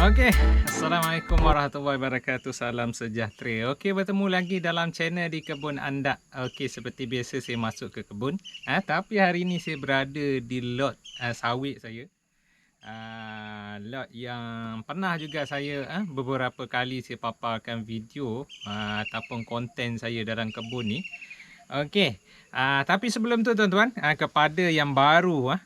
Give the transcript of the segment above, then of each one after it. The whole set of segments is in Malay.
Okey, Assalamualaikum warahmatullahi wabarakatuh. Salam sejahtera. Okey, bertemu lagi dalam channel di Kebun Anda. Okey, seperti biasa saya masuk ke kebun. Tapi hari ini saya berada di lot sawit saya. Lot yang pernah juga saya beberapa kali saya paparkan video ataupun konten saya dalam kebun ni. Okey, tapi sebelum tu tuan-tuan, kepada yang baru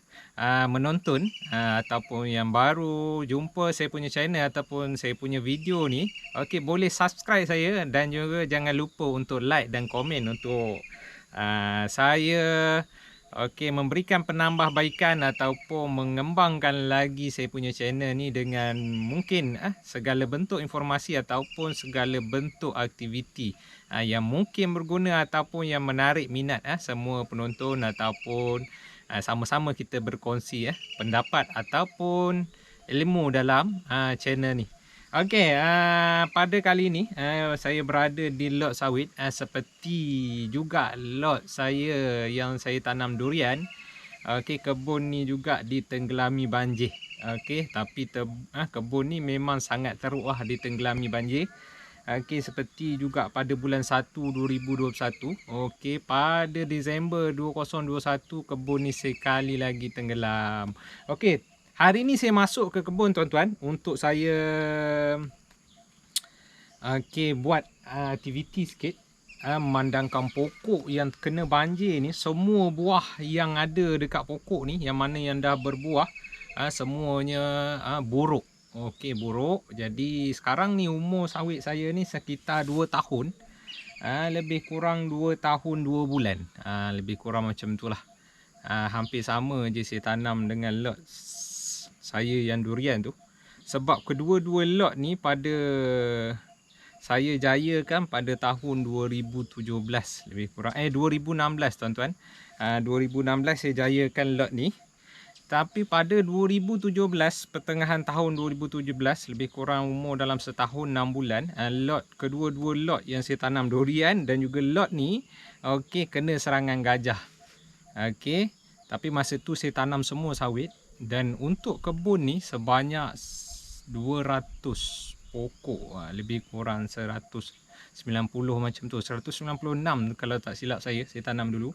menonton ataupun yang baru jumpa saya punya channel ataupun saya punya video ni, okey, boleh subscribe saya dan juga jangan lupa untuk like dan komen untuk saya memberikan penambahbaikan ataupun mengembangkan lagi saya punya channel ni dengan mungkin segala bentuk informasi ataupun segala bentuk aktiviti yang mungkin berguna ataupun yang menarik minat semua penonton ataupun sama-sama kita berkongsi pendapat ataupun ilmu dalam channel ni. Okey, pada kali ni saya berada di lot sawit seperti juga lot saya yang saya tanam durian. Okey, kebun ni juga ditenggelami banjir. Okey, tapi kebun ni memang sangat teruk ditenggelami banjir. Okey, seperti juga pada bulan 1 2021. Okey, pada Disember 2021 kebun ni sekali lagi tenggelam. Okey, hari ni saya masuk ke kebun tuan-tuan untuk saya buat aktiviti sikit. Memandangkan pokok yang kena banjir ni, semua buah yang ada dekat pokok ni, yang mana yang dah berbuah, semuanya buruk. Okey, buruk. Jadi sekarang ni umur sawit saya ni sekitar 2 tahun. Lebih kurang 2 tahun 2 bulan. Lebih kurang macam tu lah. Hampir sama je saya tanam dengan lot saya yang durian tu. Sebab kedua-dua lot ni pada saya jayakan pada tahun 2017 lebih kurang 2016 tuan-tuan. 2016 saya jayakan lot ni. Tapi pada 2017, pertengahan tahun 2017, lebih kurang umur dalam setahun 6 bulan, lot kedua-dua lot yang saya tanam durian dan juga lot ni kena serangan gajah. Okey, tapi masa tu saya tanam semua sawit dan untuk kebun ni sebanyak 200 pokok, lebih kurang 190 macam tu, 196 kalau tak silap saya tanam dulu.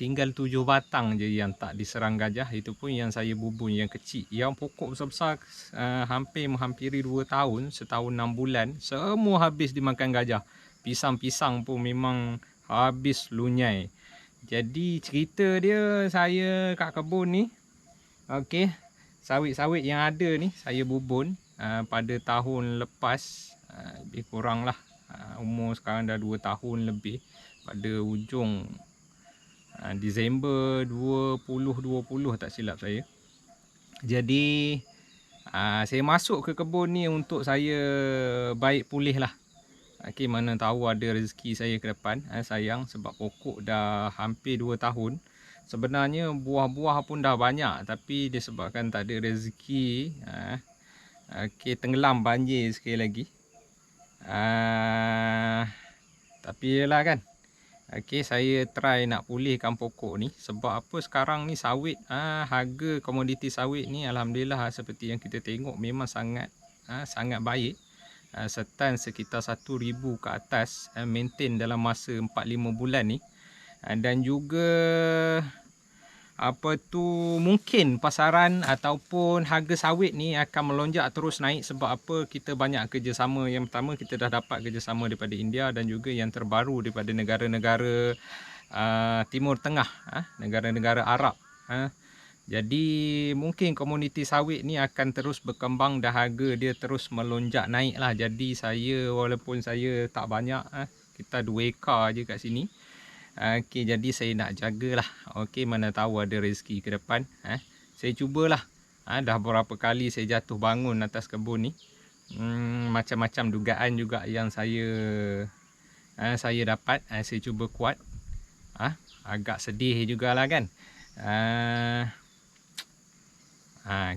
Tinggal 7 batang je yang tak diserang gajah. Itu pun yang saya bubun yang kecil. Yang pokok besar-besar hampir menghampiri 2 tahun, setahun 6 bulan, semua habis dimakan gajah. Pisang-pisang pun memang habis lunyai. Jadi cerita dia, saya kat kebun ni, okey, sawit-sawit yang ada ni saya bubun pada tahun lepas, lebih kurang lah, umur sekarang dah 2 tahun lebih, pada ujung Disember 2020 tak silap saya. Jadi saya masuk ke kebun ni untuk saya baik pulih lah. Okey, mana tahu ada rezeki saya ke depan. Sayang sebab pokok dah hampir 2 tahun. Sebenarnya buah-buah pun dah banyak, tapi disebabkan tak ada rezeki, tenggelam banjir sekali lagi. Tapi yelah kan, okey, saya try nak pulihkan pokok ni. Sebab apa, sekarang ni sawit, harga komoditi sawit ni alhamdulillah seperti yang kita tengok memang sangat baik. Setan sekitar 1,000 ke atas, maintain dalam masa 4-5 bulan ni. Dan juga mungkin pasaran ataupun harga sawit ni akan melonjak terus naik. Sebab apa, kita banyak kerjasama. Yang pertama, kita dah dapat kerjasama daripada India dan juga yang terbaru daripada negara-negara Timur Tengah, negara-negara Arab. Jadi mungkin komuniti sawit ni akan terus berkembang dan harga dia terus melonjak naik lah. Jadi saya, walaupun saya tak banyak, kita 2 ekar je kat sini. Okey, jadi saya nak jagalah. Okey, mana tahu ada rezeki ke depan. Saya cubalah. Dah berapa kali saya jatuh bangun atas kebun ni. Macam-macam dugaan juga yang saya dapat. Saya cuba kuat. Agak sedih jugalah kan.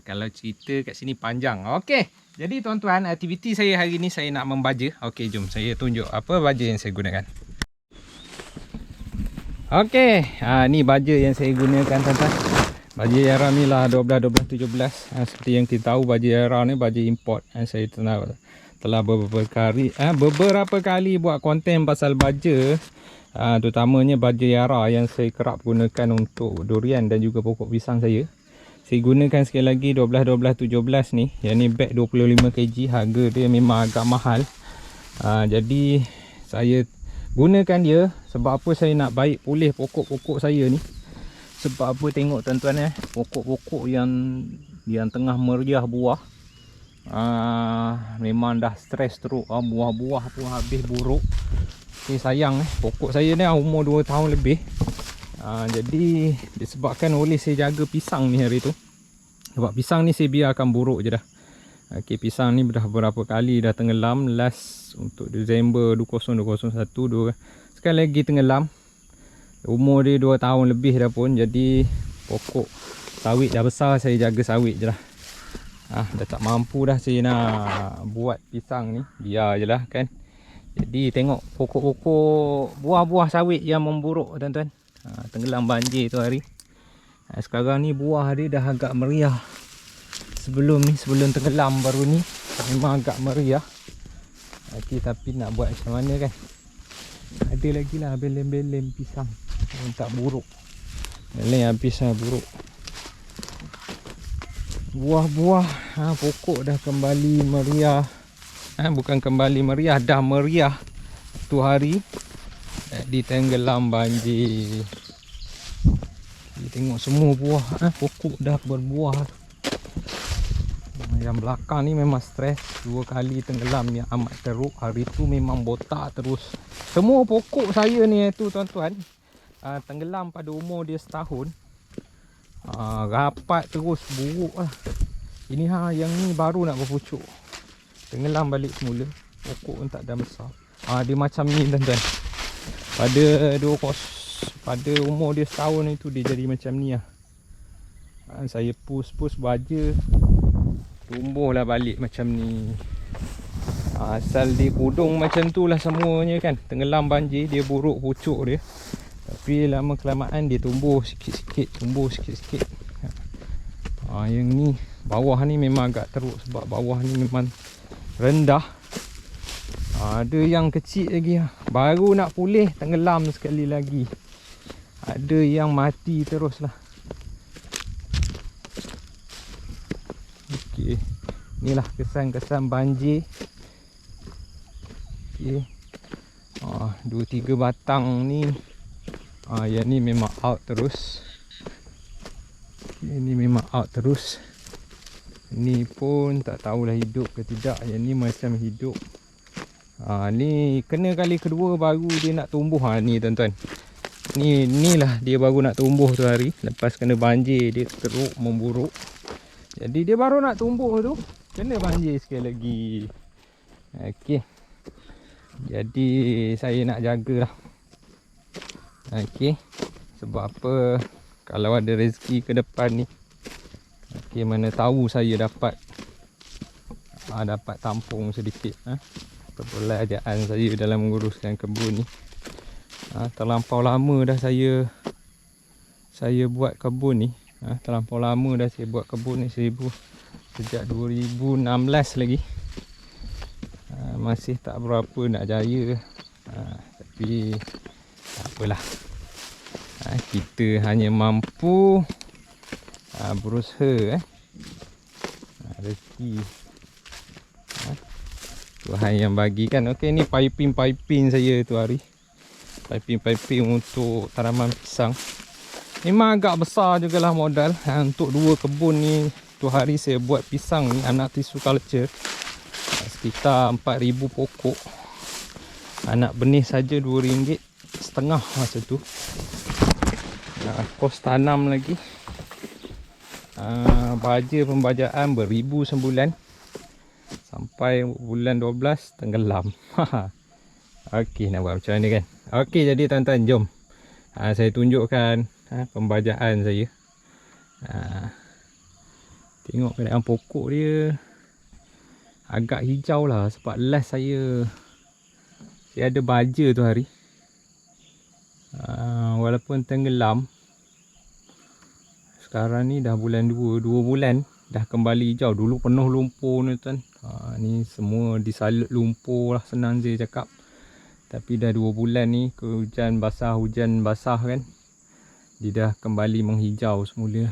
Kalau cerita kat sini panjang. Okey, jadi tuan-tuan, aktiviti saya hari ni saya nak membaja. Okey, jom saya tunjuk apa baja yang saya gunakan. Okey, ni baja yang saya gunakan tuan-tuan. Baju Yara ni lah 12, 12, 17. Seperti yang kita tahu baju Yara ni baju import. Saya telah beberapa kali buat konten pasal baja. Terutamanya baja Yara yang saya kerap gunakan untuk durian dan juga pokok pisang saya. Saya gunakan sekali lagi 12, 17 ni. Yang ni beg 25 kg. Harga dia memang agak mahal. Jadi saya gunakan dia. Sebab apa saya nak baik pulih pokok-pokok saya ni. Sebab apa tengok tuan-tuan pokok-pokok yang tengah meriah buah. Memang dah stres teruk. Buah-buah pun habis buruk. Sayang pokok saya ni umur 2 tahun lebih. Jadi disebabkan oleh saya jaga pisang ni hari tu. Sebab pisang ni saya biarkan buruk je dah. Pisang ni dah berapa kali dah tenggelam. Last untuk Disember 2021 sekali lagi tenggelam. Umur dia 2 tahun lebih dah pun. Jadi pokok sawit dah besar, saya jaga sawit je lah. Dah tak mampu dah saya nak buat pisang ni. Biar je lah kan. Jadi tengok pokok-pokok buah-buah sawit yang memburuk tuan-tuan. Tenggelam banjir tu hari. Sekarang ni buah dia dah agak meriah. Sebelum tenggelam baru ni memang agak meriah. Tapi nak buat macam mana kan. Ada lagi lah belem-belem pisang yang tak buruk. Belem habis lah buruk. Buah-buah pokok dah kembali meriah. Bukan kembali meriah, dah meriah tu hari. Ditenggelam banjir. Tengok semua buah pokok dah berbuah. Yang belakang ni memang stres. 2 kali tenggelam yang amat teruk. Hari tu memang botak terus. Semua pokok saya ni tu tuan-tuan tenggelam pada umur dia setahun. Rapat terus buruk lah. Ini yang ni baru nak berpucuk. Tenggelam balik semula. Pokok pun tak dah besar. Dia macam ni tuan-tuan. Pada umur dia setahun itu dia jadi macam ni lah. Saya push baja, tumbuhlah balik macam ni. Asal dia kudung macam tu lah semuanya kan. Tenggelam banjir, dia buruk pucuk dia. Tapi lama kelamaan dia tumbuh sikit-sikit. Yang ni, bawah ni memang agak teruk. Sebab bawah ni memang rendah. Ada yang kecil lagi lah. Baru nak pulih, tenggelam sekali lagi. Ada yang mati terus lah. Okey, inilah kesan-kesan banjir. Okey, 2-3 batang ni yang ni memang out terus. Ini memang out terus. Ni pun tak tahulah hidup ke tidak. Yang ni macam hidup. Ni kena kali kedua baru dia nak tumbuh. Ni tuan-tuan. Ni lah dia baru nak tumbuh tu hari. Lepas kena banjir dia teruk memburuk. Jadi dia baru nak tumbuh tu kena banjir sekali lagi. Okey. Jadi saya nak jagalah. Okey. Sebab apa, kalau ada rezeki ke depan ni, okey, mana tahu saya dapat tampung sedikit perbelanjaan saya dalam menguruskan kebun ni. Terlampau lama dah saya buat kebun ni. Terlampau lama dah saya buat kebun ni, sejak 2016 lagi. Masih tak berapa nak jaya. Tapi tak apalah. Kita hanya mampu berusaha. Rezeki Tuhan yang bagikan. Okey, ni piping saya tu hari. Piping untuk tanaman pisang. Memang agak besar jugalah modal. Untuk 2 kebun ni tu hari saya buat pisang ni, anak tisu culture. Sekitar 4,000 pokok. Anak benih saja RM2.5 masa tu. Kos tanam lagi. Baja pembajaan beribu sebulan. Sampai bulan 12 tenggelam. Okey, nak buat macam mana kan. Okey, jadi tuan-tuan jom. Saya tunjukkan pembajaan saya. Tengok keadaan pokok dia. Agak hijau lah. Sebab last saya ada baja tu hari. Walaupun tenggelam, Sekarang ni dah bulan 2 bulan dah kembali hijau. Dulu penuh lumpur ni tuan. Ni semua disalut lumpur lah, senang je cakap. Tapi dah 2 bulan ni hujan basah kan, dia dah kembali menghijau semula.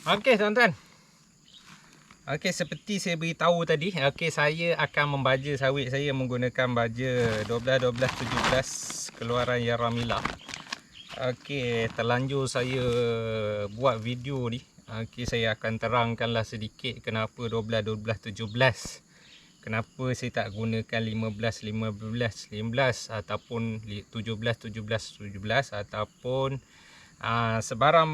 Okey tuan-tuan. Okey, seperti saya beritahu tadi, okey, saya akan membaja sawit saya menggunakan baja 12 keluaran Yaramila. Okey, terlanjur saya buat video ni. Okey, saya akan terangkanlah sedikit kenapa 12 17. Kenapa saya tak gunakan 15 ataupun 17 ataupun sebarang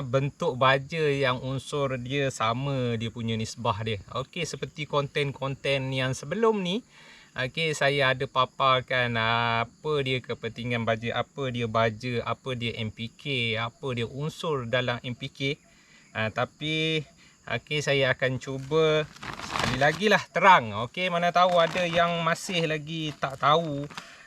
bentuk baja yang unsur dia sama, dia punya nisbah dia. Okey, seperti konten-konten yang sebelum ni, okey, saya ada paparkan apa dia kepentingan baja, apa dia NPK, apa dia unsur dalam NPK. Tapi okey, saya akan cuba sekali lagi lah terang. Okey, mana tahu ada yang masih lagi tak tahu.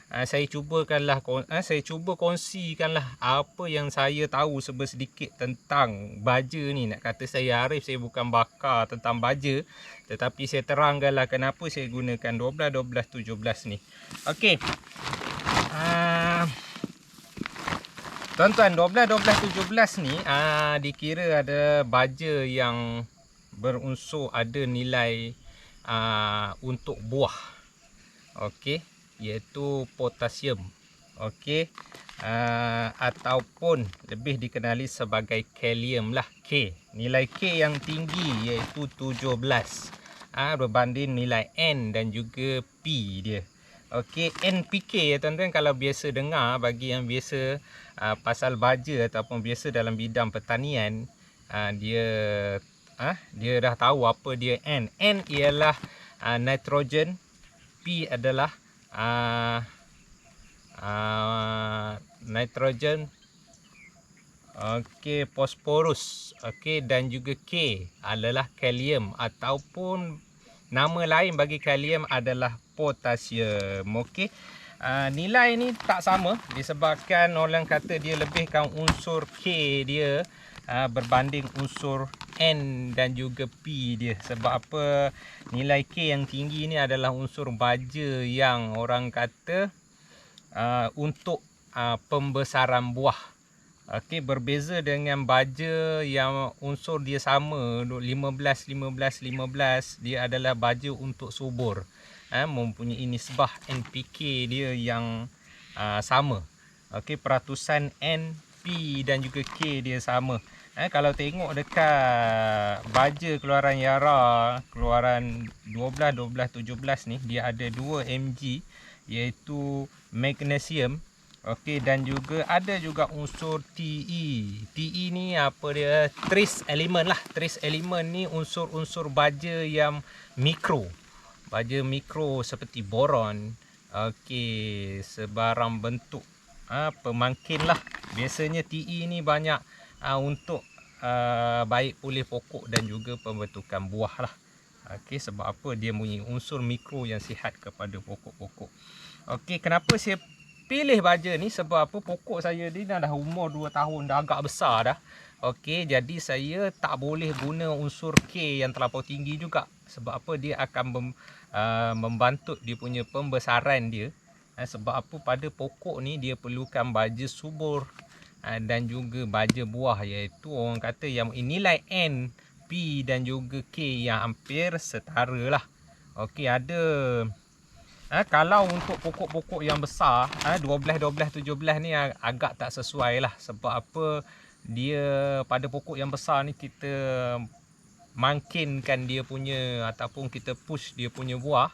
Saya cuba kongsikanlah apa yang saya tahu sedikit tentang baja ni. Nak kata saya Arif, saya bukan bakar tentang baja, tetapi saya terangkanlah kenapa saya gunakan 12 17 ni. Okey. Tuan-tuan, 12 17 ni dikira ada baja yang berunsur ada nilai untuk buah. Okey, iaitu potasium. Okey, ataupun lebih dikenali sebagai kalium lah, K. Nilai K yang tinggi iaitu 17 berbanding nilai N dan juga P dia. Okey, NPK ya tuan-tuan, kalau biasa dengar, bagi yang biasa pasal baja ataupun biasa dalam bidang pertanian, dia dah tahu apa dia N. N ialah nitrogen, P adalah nitrogen, okey, fosforus, okey, dan juga K adalah kalium, ataupun nama lain bagi kalium adalah potasium. Okey, nilai ni tak sama disebabkan orang kata dia lebihkan unsur K dia berbanding unsur N dan juga P dia. Sebab apa? Nilai K yang tinggi ni adalah unsur baja yang orang kata untuk pembesaran buah. Okey, berbeza dengan baja yang unsur dia sama 15, dia adalah baja untuk subur, mempunyai nisbah NPK dia yang sama. Okey, peratusan N, P dan juga K dia sama. Kalau tengok dekat baja keluaran Yara, keluaran 12 17 ni, dia ada 2 mg iaitu magnesium. Okey, dan juga ada juga unsur Te. Te ni apa dia? Trace element lah. Trace element ni unsur-unsur baja yang mikro. Baja mikro seperti boron. Okey, sebarang bentuk pemangkin lah. Biasanya Te ni banyak untuk baik oleh pokok dan juga pembentukan buah lah. Okey, sebab apa? Dia punya unsur mikro yang sihat kepada pokok-pokok. Okey, kenapa saya pilih baja ni? Sebab apa? Pokok saya ni dah umur 2 tahun, dah agak besar dah. Okey, jadi saya tak boleh guna unsur K yang terlampau tinggi juga. Sebab apa? Dia akan membantu dia punya pembesaran dia. Sebab apa? Pada pokok ni dia perlukan baja subur dan juga baja buah, iaitu orang kata yang nilai N, P dan juga K yang hampir setara lah. Okey, ada kalau untuk pokok-pokok yang besar, 12 17 ni agak tak sesuai lah. Sebab apa? Dia pada pokok yang besar ni kita mangkinkan dia punya ataupun kita push dia punya buah.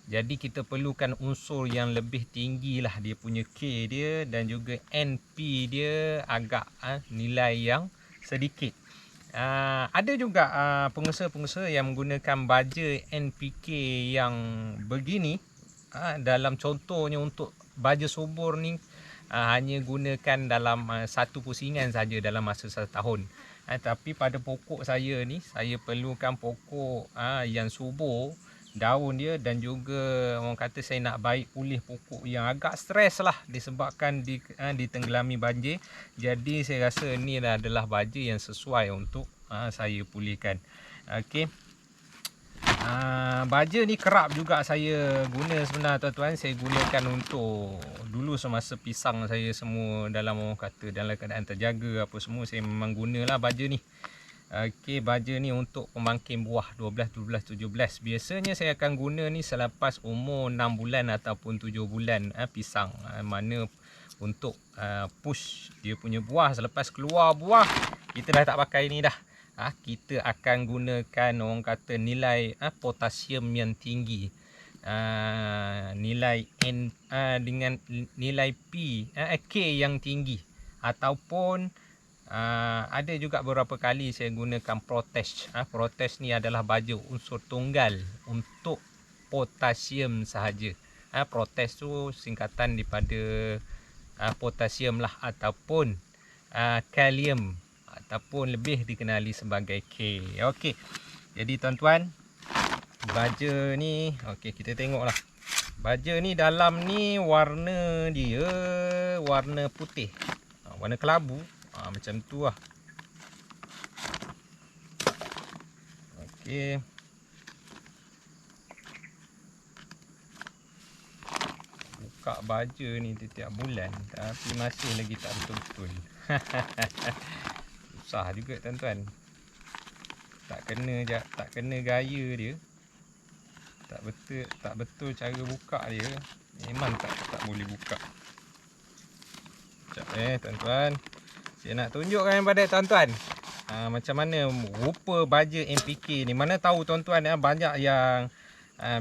Jadi kita perlukan unsur yang lebih tinggi lah, dia punya K dia dan juga NP dia agak nilai yang sedikit. Ada juga pengusaha-pengusaha yang menggunakan baja NPK yang begini. Dalam contohnya untuk baja subur ni hanya gunakan dalam satu pusingan saja dalam masa 1 tahun. Tapi pada pokok saya ni, saya perlukan pokok yang subur daun dia, dan juga orang kata saya nak baik pulih pokok yang agak stres lah disebabkan ditenggelami banjir. Jadi saya rasa ni adalah baja yang sesuai untuk saya pulihkan. Okey. Baja ni kerap juga saya guna sebenarnya tuan-tuan. Saya gunakan untuk dulu semasa pisang saya semua dalam orang kata dalam keadaan terjaga apa semua, saya memang gunalah baja ni. Okey, baja ni untuk pemangkin buah 12, 12, 17. Biasanya saya akan guna ni selepas umur 6 bulan ataupun 7 bulan pisang. Mana untuk push dia punya buah. Selepas keluar buah, kita dah tak pakai ni dah. Kita akan gunakan orang kata nilai potasium yang tinggi. Nilai N dengan nilai P K yang tinggi, ataupun ada juga beberapa kali saya gunakan Protest. Protest ni adalah baja unsur tunggal untuk potasium sahaja. Protest tu singkatan daripada potasium lah, ataupun kalium, ataupun lebih dikenali sebagai K. Okey. Jadi tuan-tuan, baja ni okey, kita tengoklah. Baja ni dalam ni warna dia warna putih. Warna kelabu. Macam tu lah. Okey. Buka baja ni setiap bulan, tapi masih lagi tak betul-betul. Susah juga tuan-tuan. Tak kena gaya dia. Tak betul cara buka dia. Memang tak boleh buka. Sekejap tuan-tuan. Saya nak tunjukkan kepada tuan-tuan macam mana rupa baja NPK ni. Mana tahu tuan-tuan banyak yang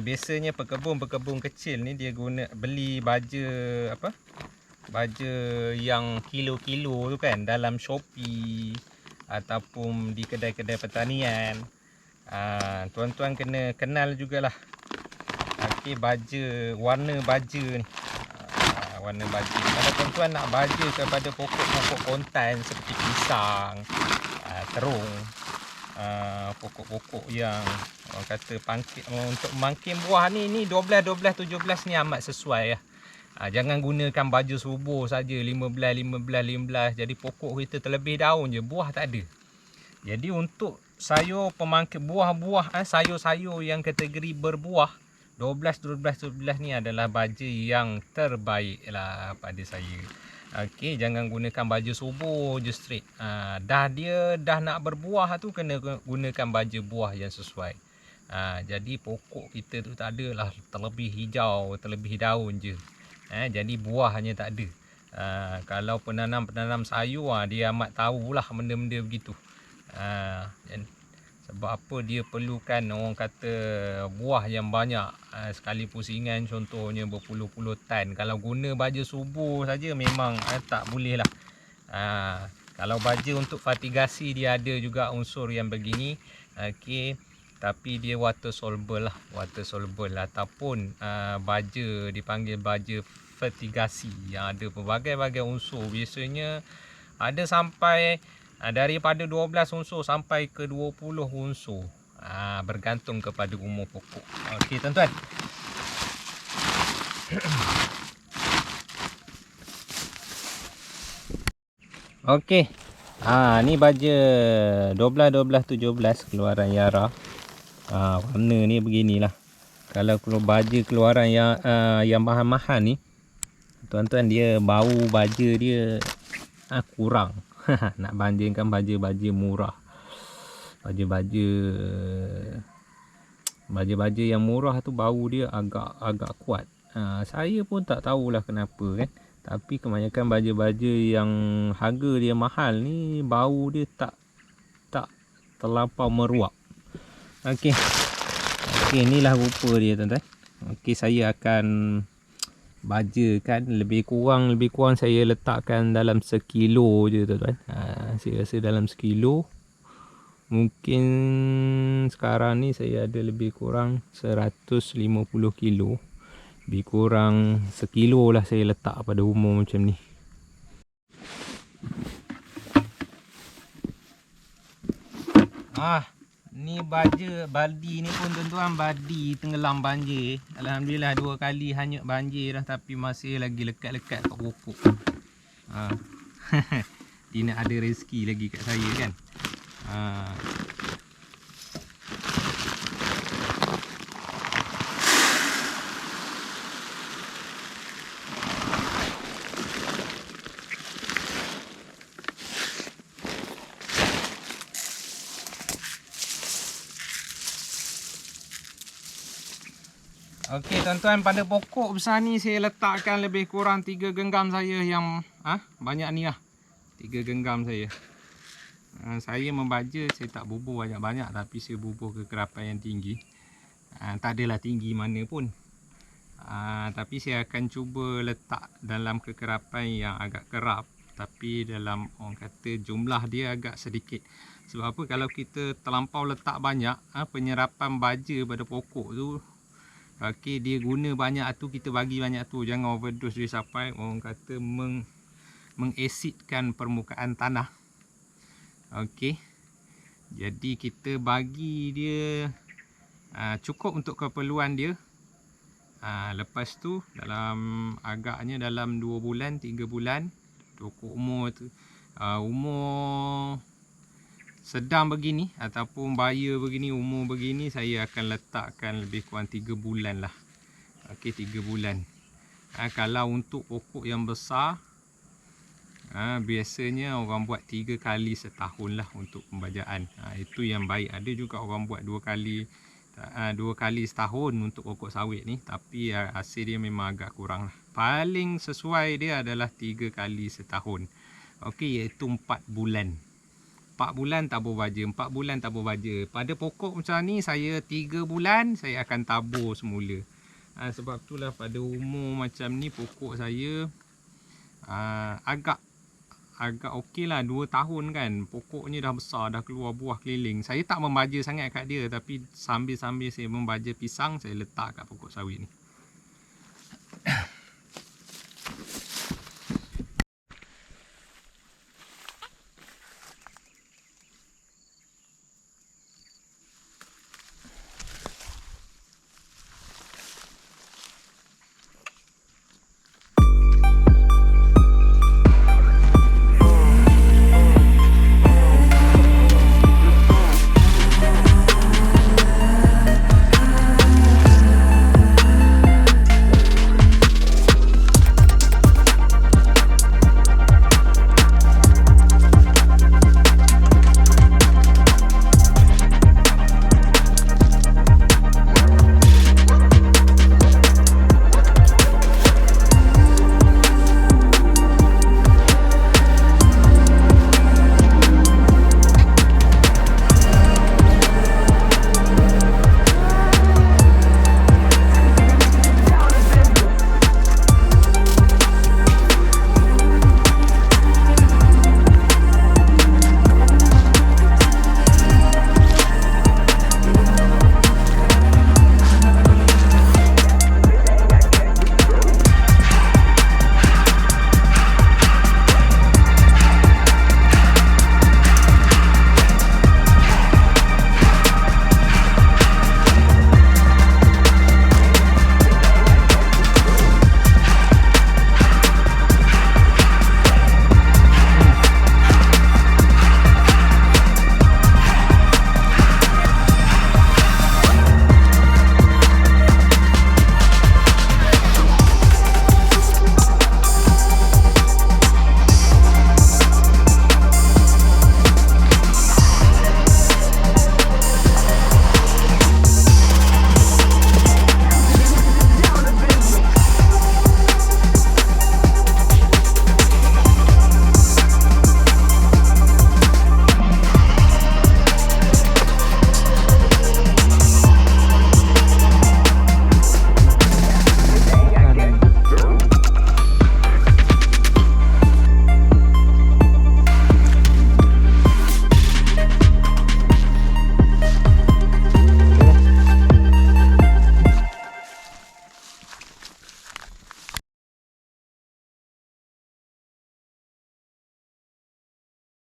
biasanya pekebun kecil ni dia beli baja baja yang kilo-kilo tu kan dalam Shopee ataupun di kedai-kedai pertanian. Tuan-tuan kena kenal jugalah baja, warna baja ni. Warna baja. Kalau tuan-tuan nak baja kepada pokok-pokok kontan seperti pisang, terung, pokok-pokok yang orang kata untuk mangkin buah ni 12, 17 ni amat sesuai lah. Jangan gunakan baja subur saja 15, 15. Jadi pokok kita terlebih daun je, buah tak ada. Jadi untuk sayur pemangkin buah-buah, sayur-sayur yang kategori berbuah 12, 12, 17 ni adalah baja yang terbaik lah pada saya. Okey, jangan gunakan baja subur je straight. Dah nak berbuah tu kena gunakan baja buah yang sesuai. Jadi pokok kita tu tak adalah terlebih hijau, terlebih daun je. Jadi buahnya tak ada. Kalau penanam sayur dia amat tahulah benda-benda begitu. Sebab apa dia perlukan orang kata buah yang banyak sekali pusingan, contohnya berpuluh-puluh tan. Kalau guna baja subur saja memang tak boleh lah. Kalau baja untuk fatigasi dia ada juga unsur yang begini. Okey, tapi dia water soluble lah, ataupun baja dipanggil baja fatigasi yang ada pelbagai-bagai unsur. Biasanya ada sampai daripada 12 unsur sampai ke 20 unsur. Bergantung kepada umur pokok. Okey tuan-tuan. Okey. Ni baja 12, 12, 17 keluaran Yara. Warna ni beginilah. Kalau baja keluaran yang mahal-mahal ni, tuan-tuan, dia bau baja dia kurang. Nak bandingkan baja-baja murah. Baja-baja yang murah tu bau dia agak kuat. Saya pun tak tahulah kenapa kan. Tapi kebanyakan baja-baja yang harga dia mahal ni bau dia tak terlampau meruap. Okey. Inilah rupa dia tuan-tuan. Okey, saya akan bajakan lebih kurang saya letakkan dalam 1 kilo je tuan-tuan. Saya rasa dalam 1 kilo. Mungkin sekarang ni saya ada lebih kurang 150 kilo. Lebih kurang 1 kilo lah saya letak pada umur macam ni. Ni baja baldi ni pun tuan-tuan, baldi tenggelam banjir. Alhamdulillah 2 kali hanyut banjir dah, tapi masih lagi lekat-lekat kat pokok. Ha. Dia nak ada rezeki lagi kat saya kan. Ha. Okey tuan-tuan, pada pokok besar ni saya letakkan lebih kurang 3 genggam saya yang banyak ni lah. 3 genggam saya. Saya membaja, saya tak bubuh banyak-banyak, tapi saya bubuh kekerapan yang tinggi. Tak adalah tinggi mana pun. Tapi saya akan cuba letak dalam kekerapan yang agak kerap, tapi dalam orang kata jumlah dia agak sedikit. Sebab apa, kalau kita terlampau letak banyak, penyerapan baja pada pokok tu, okey, dia guna banyak tu, kita bagi banyak tu, jangan overdose dia sampai orang kata mengasidkan permukaan tanah. Okey, jadi kita bagi dia cukup untuk keperluan dia. Lepas tu dalam agaknya dalam 2 bulan 3 bulan pokok umur tu umur sedang begini ataupun baya begini, umur begini, saya akan letakkan lebih kurang 3 bulan lah. Okey, 3 bulan. Kalau untuk pokok yang besar, biasanya orang buat 3 kali setahun lah untuk pembajaan. Itu yang baik. Ada juga orang buat 2 kali setahun untuk pokok sawit ni, tapi hasil dia memang agak kurang lah. Paling sesuai dia adalah 3 kali setahun. Okey, iaitu 4 bulan. 4 bulan tabur baja, 4 bulan tabur baja. Pada pokok macam ni, saya 3 bulan saya akan tabur semula. Sebab itulah pada umur macam ni pokok saya agak okey lah, 2 tahun kan. Pokoknya dah besar, dah keluar buah keliling. Saya tak membaja sangat kat dia, tapi sambil-sambil saya membaja pisang, saya letak kat pokok sawit ni.